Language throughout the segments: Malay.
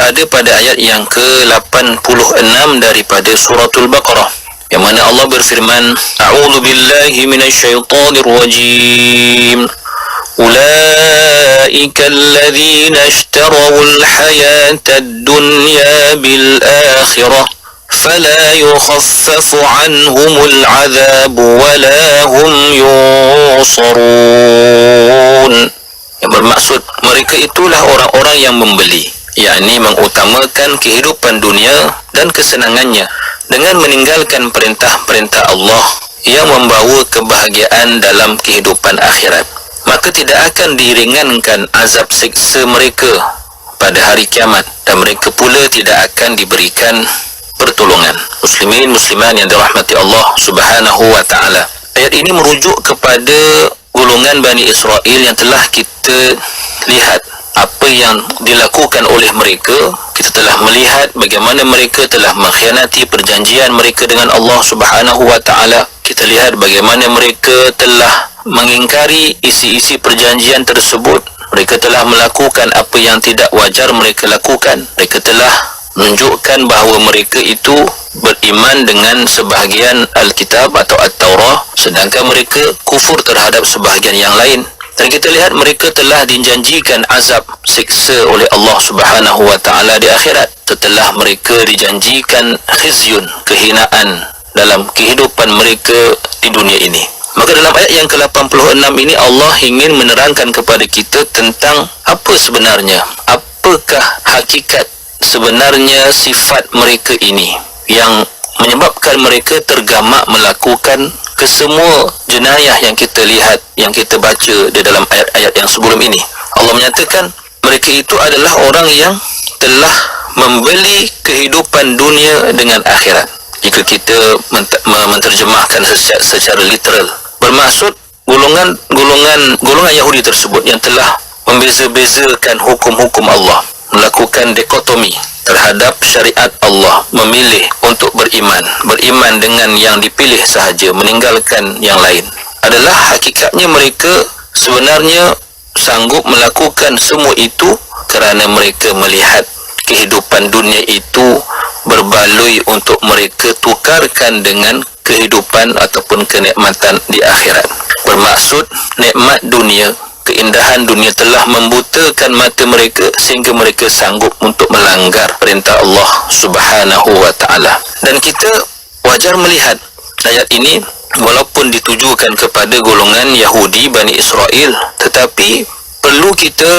berada pada ayat yang ke-86 daripada suratul Baqarah, yang mana Allah berfirman, A'udzu billahi minasyaitonir rajim. Ulaika alladzina ishtarawul hayatad dunya bil akhirah fala yukhaffafu anhumul 'adzabu wala hum yunsarun. Yang bermaksud, mereka itulah orang-orang yang membeli, yakni mengutamakan kehidupan dunia dan kesenangannya dengan meninggalkan perintah-perintah Allah yang membawa kebahagiaan dalam kehidupan akhirat. Maka tidak akan diringankan azab siksa mereka pada hari kiamat, dan mereka pula tidak akan diberikan pertolongan. Muslimin musliman yang dirahmati Allah Subhanahu wa taala. Ayat ini merujuk kepada golongan Bani Israel yang telah kita lihat apa yang dilakukan oleh mereka. Kita telah melihat bagaimana mereka telah mengkhianati perjanjian mereka dengan Allah Subhanahu wa taala. Kita lihat bagaimana mereka telah mengingkari isi-isi perjanjian tersebut. Mereka telah melakukan apa yang tidak wajar mereka lakukan. Mereka telah menunjukkan bahawa mereka itu beriman dengan sebahagian Alkitab atau At-Taurah, sedangkan mereka kufur terhadap sebahagian yang lain. Dan kita lihat mereka telah dijanjikan azab siksa oleh Allah Subhanahu wa taala di akhirat, setelah mereka dijanjikan khizyun, kehinaan dalam kehidupan mereka di dunia ini. Maka dalam ayat yang ke-86 ini Allah ingin menerangkan kepada kita tentang apa sebenarnya, apakah hakikat sebenarnya sifat mereka ini yang menyebabkan mereka tergamak melakukan kesemua jenayah yang kita lihat, yang kita baca di dalam ayat-ayat yang sebelum ini. Allah menyatakan mereka itu adalah orang yang telah membeli kehidupan dunia dengan akhirat. Jika kita menterjemahkan secara literal, bermaksud golongan Yahudi tersebut yang telah membeza-bezakan hukum-hukum Allah, melakukan dikotomi terhadap syariat Allah, memilih untuk beriman dengan yang dipilih sahaja, meninggalkan yang lain, adalah hakikatnya mereka sebenarnya sanggup melakukan semua itu kerana mereka melihat kehidupan dunia itu berbaloi untuk mereka tukarkan dengan kehidupan ataupun kenikmatan di akhirat. Bermaksud nikmat dunia, keindahan dunia telah membutakan mata mereka sehingga mereka sanggup untuk melanggar perintah Allah Subhanahu wa taala. Dan kita wajar melihat ayat ini walaupun ditujukan kepada golongan Yahudi Bani Israel, tetapi perlu kita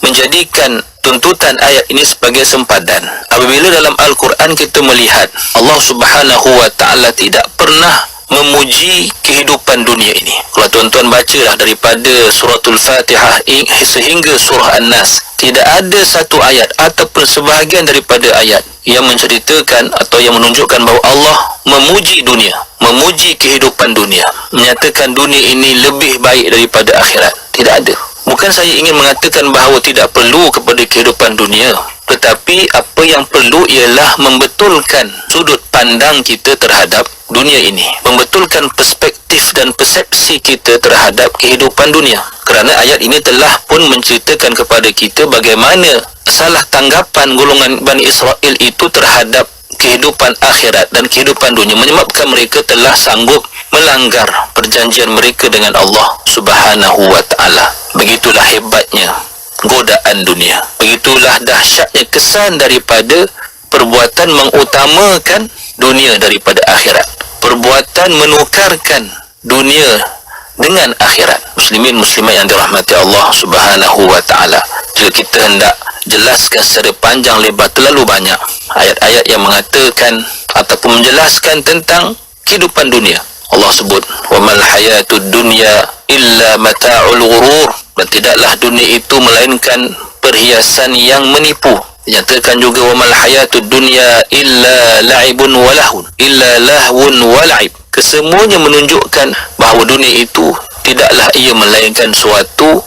menjadikan tuntutan ayat ini sebagai sempadan. Apabila dalam Al-Quran kita melihat Allah Subhanahu wa taala tidak pernah memuji kehidupan dunia ini. Kalau tuan-tuan bacalah daripada suratul Fatihah sehingga surah An-Nas, tidak ada satu ayat ataupun sebahagian daripada ayat yang menceritakan atau yang menunjukkan bahawa Allah memuji dunia, memuji kehidupan dunia, menyatakan dunia ini lebih baik daripada akhirat. Tidak ada. Bukan saya ingin mengatakan bahawa tidak perlu kepada kehidupan dunia, tetapi apa yang perlu ialah membetulkan sudut pandang kita terhadap dunia ini, membetulkan perspektif dan persepsi kita terhadap kehidupan dunia. Kerana ayat ini telah pun menceritakan kepada kita bagaimana salah tanggapan golongan Bani Israel itu terhadap kehidupan akhirat dan kehidupan dunia, menyebabkan mereka telah sanggup melanggar perjanjian mereka dengan Allah Subhanahu wa taala. Begitulah hebatnya godaan dunia. Begitulah dahsyatnya kesan daripada perbuatan mengutamakan dunia daripada akhirat. Perbuatan menukarkan dunia dengan akhirat. Muslimin muslimat yang dirahmati Allah Subhanahu wa taala. Jika kita hendak jelaskan secara panjang lebar, terlalu banyak ayat-ayat yang mengatakan ataupun menjelaskan tentang kehidupan dunia. Allah sebut, "Wa mal hayatud dunya illa mata'ul ghurur." Dan tidaklah dunia itu melainkan perhiasan yang menipu. Dinyatakan juga, "Wa mal hayatud dunya illa la'ibun wa lahun." Illa lahwun wa la'ib. Kesemuanya menunjukkan bahawa dunia itu tidaklah ia melainkan suatu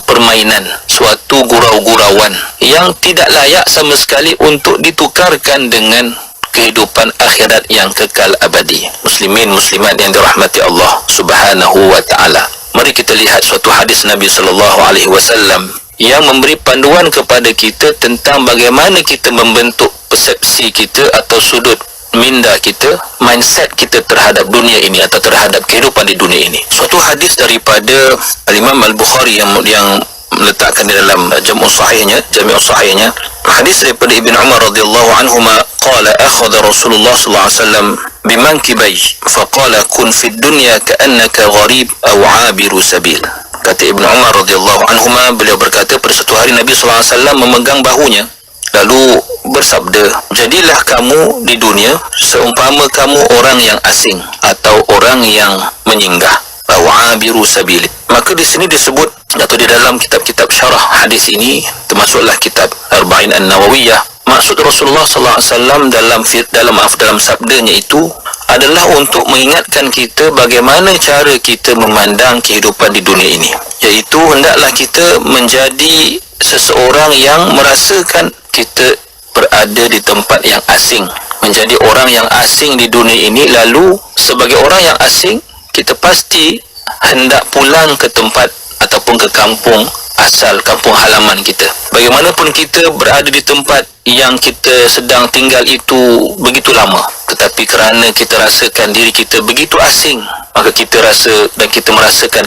permainan, suatu gurau-gurauan yang tidak layak sama sekali untuk ditukarkan dengan kehidupan akhirat yang kekal abadi. Muslimin muslimat yang dirahmati Allah Subhanahu wa taala. Mari kita lihat suatu hadis Nabi sallallahu alaihi wasallam yang memberi panduan kepada kita tentang bagaimana kita membentuk persepsi kita atau sudut minda kita, mindset kita terhadap dunia ini atau terhadap kehidupan di dunia ini. Suatu hadis daripada Imam Al-Bukhari yang meletakkan di dalam Jami'us Sahihnya, hadis daripada Ibn Umar radhiyallahu anhuma qala akhadha Rasulullah sallallahu alaihi wasallam bimankibai faqala kun fid dunya ka'annaka gharib aw 'abiru sabil. Kata Ibn Umar radhiyallahu anhuma, beliau berkata, pada satu hari Nabi sallallahu alaihi wasallam memegang bahunya lalu bersabda, jadilah kamu di dunia seumpama kamu orang yang asing atau orang yang menyinggah, abiru sabili. Maka di sini disebut atau di dalam kitab-kitab syarah hadis ini, termasuklah kitab Arba'in An-Nawawiyah, maksud Rasulullah sallallahu alaihi wasallam dalam sabdanya itu adalah untuk mengingatkan kita bagaimana cara kita memandang kehidupan di dunia ini, iaitu hendaklah kita menjadi seseorang yang merasakan kita berada di tempat yang asing, menjadi orang yang asing di dunia ini. Lalu sebagai orang yang asing, kita pasti hendak pulang ke tempat ataupun ke kampung asal, kampung halaman kita. Bagaimanapun kita berada di tempat yang kita sedang tinggal itu begitu lama, tetapi kerana kita rasakan diri kita begitu asing, maka kita rasa dan kita merasakan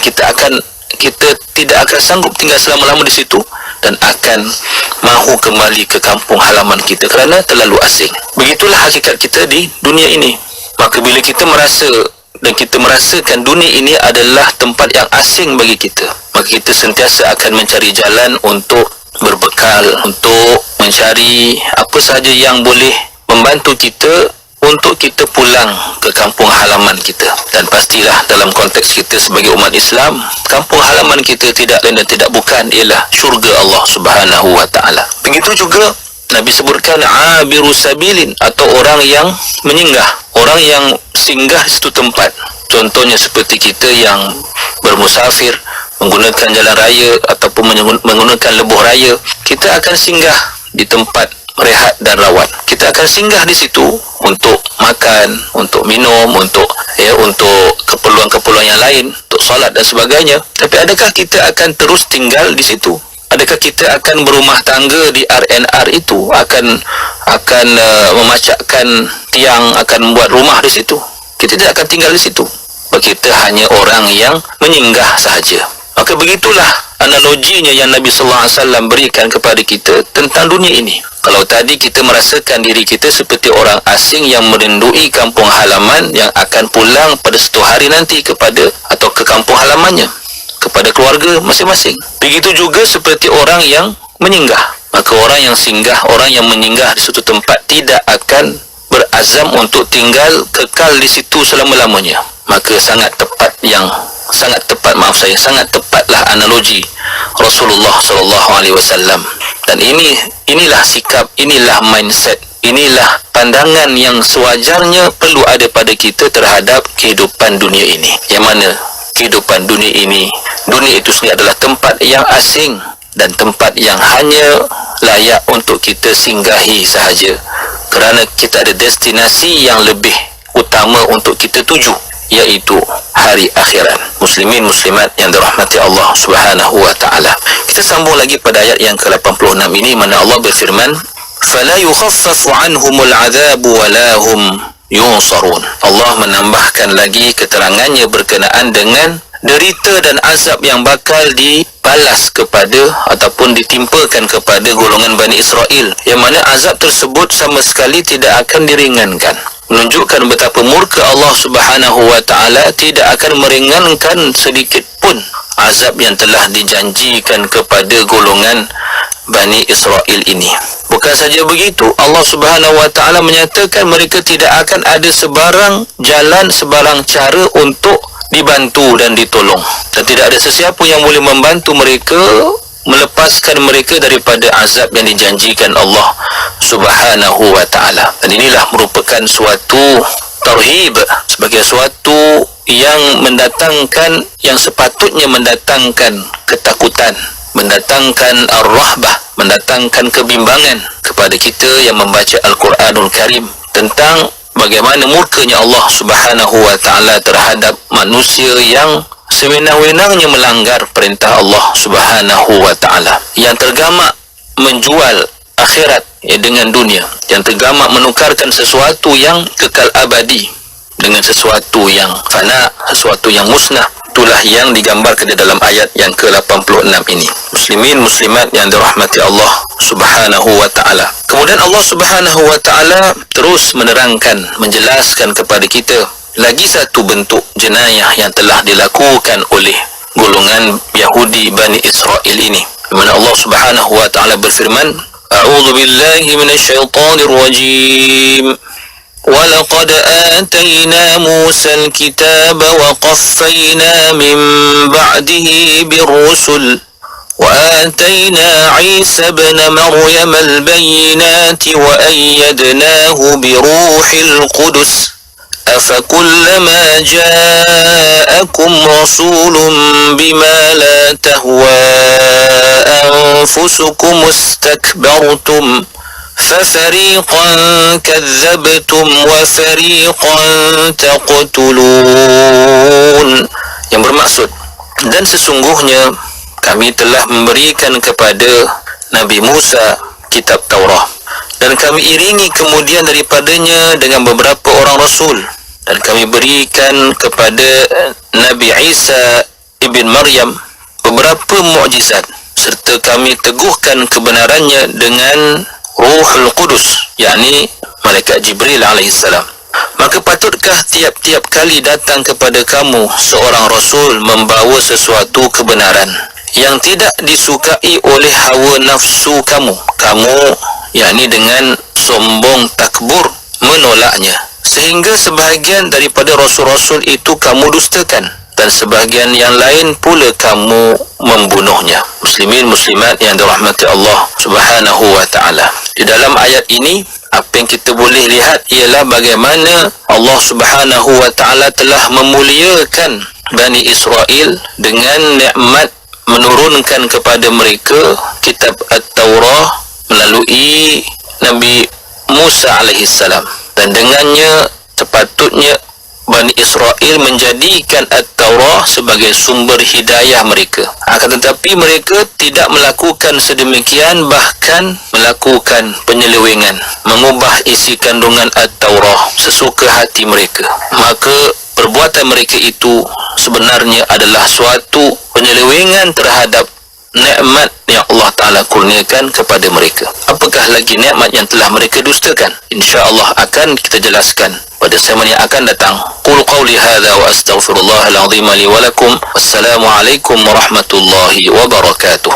kita tidak akan sanggup tinggal selama-lama di situ dan akan mahu kembali ke kampung halaman kita kerana terlalu asing. Begitulah hakikat kita di dunia ini. Maka bila kita merasa dan kita merasakan dunia ini adalah tempat yang asing bagi kita, maka kita sentiasa akan mencari jalan untuk berbekal, untuk mencari apa sahaja yang boleh membantu kita untuk kita pulang ke kampung halaman kita. Dan pastilah dalam konteks kita sebagai umat Islam, kampung halaman kita tidak lain dan tidak bukan ialah syurga Allah Subhanahu wa taala. Begitu juga Nabi sebutkan abiru sabilin atau orang yang menyinggah, orang yang singgah di satu tempat. Contohnya seperti kita yang bermusafir menggunakan jalan raya ataupun menggunakan lebuh raya, kita akan singgah di tempat rehat dan rawat. Kita akan singgah di situ untuk makan, untuk minum, untuk keperluan-keperluan yang lain, untuk solat dan sebagainya. Tapi adakah kita akan terus tinggal di situ? Adakah kita akan berumah tangga di R&R itu, akan memacakkan tiang, akan membuat rumah di situ? Kita tidak akan tinggal di situ. Kita hanya orang yang menyinggah sahaja. Maka begitulah analoginya yang Nabi sallallahu alaihi wasallam berikan kepada kita tentang dunia ini. Kalau tadi kita merasakan diri kita seperti orang asing yang merindui kampung halaman, yang akan pulang pada satu hari nanti kepada atau ke kampung halamannya, kepada keluarga masing-masing. Begitu juga seperti orang yang menyinggah. Maka orang yang singgah, orang yang menyinggah di suatu tempat tidak akan berazam untuk tinggal kekal di situ selama-lamanya. Maka sangat tepatlah analogi Rasulullah sallallahu alaihi wasallam. Dan inilah sikap, inilah mindset, inilah pandangan yang sewajarnya perlu ada pada kita terhadap kehidupan dunia ini. Yang mana kehidupan dunia ini, dunia itu sendiri adalah tempat yang asing dan tempat yang hanya layak untuk kita singgahi sahaja, kerana kita ada destinasi yang lebih utama untuk kita tuju, iaitu hari akhirat. Muslimin muslimat yang dirahmati Allah Subhanahu wa taala. Kita sambung lagi pada ayat yang ke-86 ini, mana Allah berfirman, "Fala yukhaffafu 'anhumul 'adzabu wa la hum yunsarun." Allah menambahkan lagi keterangannya berkenaan dengan derita dan azab yang bakal dibalas kepada ataupun ditimpakan kepada golongan Bani Israel, yang mana azab tersebut sama sekali tidak akan diringankan. Menunjukkan betapa murka Allah Subhanahu wa taala tidak akan meringankan sedikit pun azab yang telah dijanjikan kepada golongan Bani Israel ini. Bukan saja begitu, Allah Subhanahu wa taala menyatakan mereka tidak akan ada sebarang jalan, sebarang cara untuk dibantu dan ditolong, dan tidak ada sesiapa yang boleh membantu mereka, melepaskan mereka daripada azab yang dijanjikan Allah Subhanahu wa taala. Dan inilah merupakan suatu tarhib, sebagai suatu yang mendatangkan, yang sepatutnya mendatangkan ketakutan, mendatangkan ar-rahbah, mendatangkan kebimbangan kepada kita yang membaca Al-Quranul Karim tentang bagaimana murkanya Allah Subhanahu wa taala terhadap manusia yang sewenang-wenangnya melanggar perintah Allah Subhanahu wa ta'ala, yang tergamak menjual akhirat dengan dunia, yang tergamak menukarkan sesuatu yang kekal abadi dengan sesuatu yang fana, sesuatu yang musnah. Itulah yang digambarkan di dalam ayat yang ke-86 ini. Muslimin muslimat yang dirahmati Allah Subhanahu wa ta'ala. Kemudian Allah Subhanahu wa ta'ala terus menerangkan, menjelaskan kepada kita lagi satu bentuk jenayah yang telah dilakukan oleh golongan Yahudi Bani Israel ini, di mana Allah Subhanahu wa ta'ala berfirman, A'udzu billahi minasyaitonir rajim. وَلَقَدْ آتَيْنَا مُوسَى الْكِتَابَ وَقَفَّيْنَا مِنْ بَعْدِهِ بِالرُّسُلِ وَآتَيْنَا عِيسَى ابْنَ مَرْيَمَ الْبَيِّنَاتِ وَأَيَّدْنَاهُ بِرُوحِ الْقُدُسِ أَفَكُلَّمَا جَاءَكُمْ رَسُولٌ بِمَا لَا تَهْوَى أَنفُسُكُمُ اسْتَكْبَرْتُمْ فَفَرِيقًا كَذَّبْتُمْ وَفَرِيقًا تَقْتُلُونَ. Yang bermaksud, dan sesungguhnya kami telah memberikan kepada Nabi Musa kitab Taurat, dan kami iringi kemudian daripadanya dengan beberapa orang rasul, dan kami berikan kepada Nabi Isa ibn Maryam beberapa mukjizat, serta kami teguhkan kebenarannya dengan Ruhul Qudus, yakni malaikat Jibril alaihissalam. Maka patutkah tiap-tiap kali datang kepada kamu seorang rasul membawa sesuatu kebenaran yang tidak disukai oleh hawa nafsu kamu, yakni dengan sombong takbur menolaknya, sehingga sebahagian daripada rasul-rasul itu kamu dustakan, dan sebahagian yang lain pula kamu membunuhnya. Muslimin muslimat yang dirahmati Allah Subhanahu wa ta'ala. Di dalam ayat ini, apa yang kita boleh lihat ialah bagaimana Allah Subhanahu wa ta'ala telah memuliakan Bani Israel dengan nikmat menurunkan kepada mereka kitab At-Taurah melalui Nabi Musa alaihissalam, dan dengannya sepatutnya Bani Israel menjadikan At-Taurah sebagai sumber hidayah mereka. Akan tetapi mereka tidak melakukan sedemikian, bahkan melakukan penyelewengan, mengubah isi kandungan At-Taurah sesuka hati mereka. Maka perbuatan mereka itu sebenarnya adalah suatu penyelewengan terhadap nikmat yang Allah Ta'ala kurniakan kepada mereka. Apakah lagi nikmat yang telah mereka dustakan? InsyaAllah akan kita jelaskan pada segmen yang akan datang. Qul qawli hadha wa astaghfirullahal azim li wa lakum. Wassalamualaikum warahmatullahi wabarakatuh.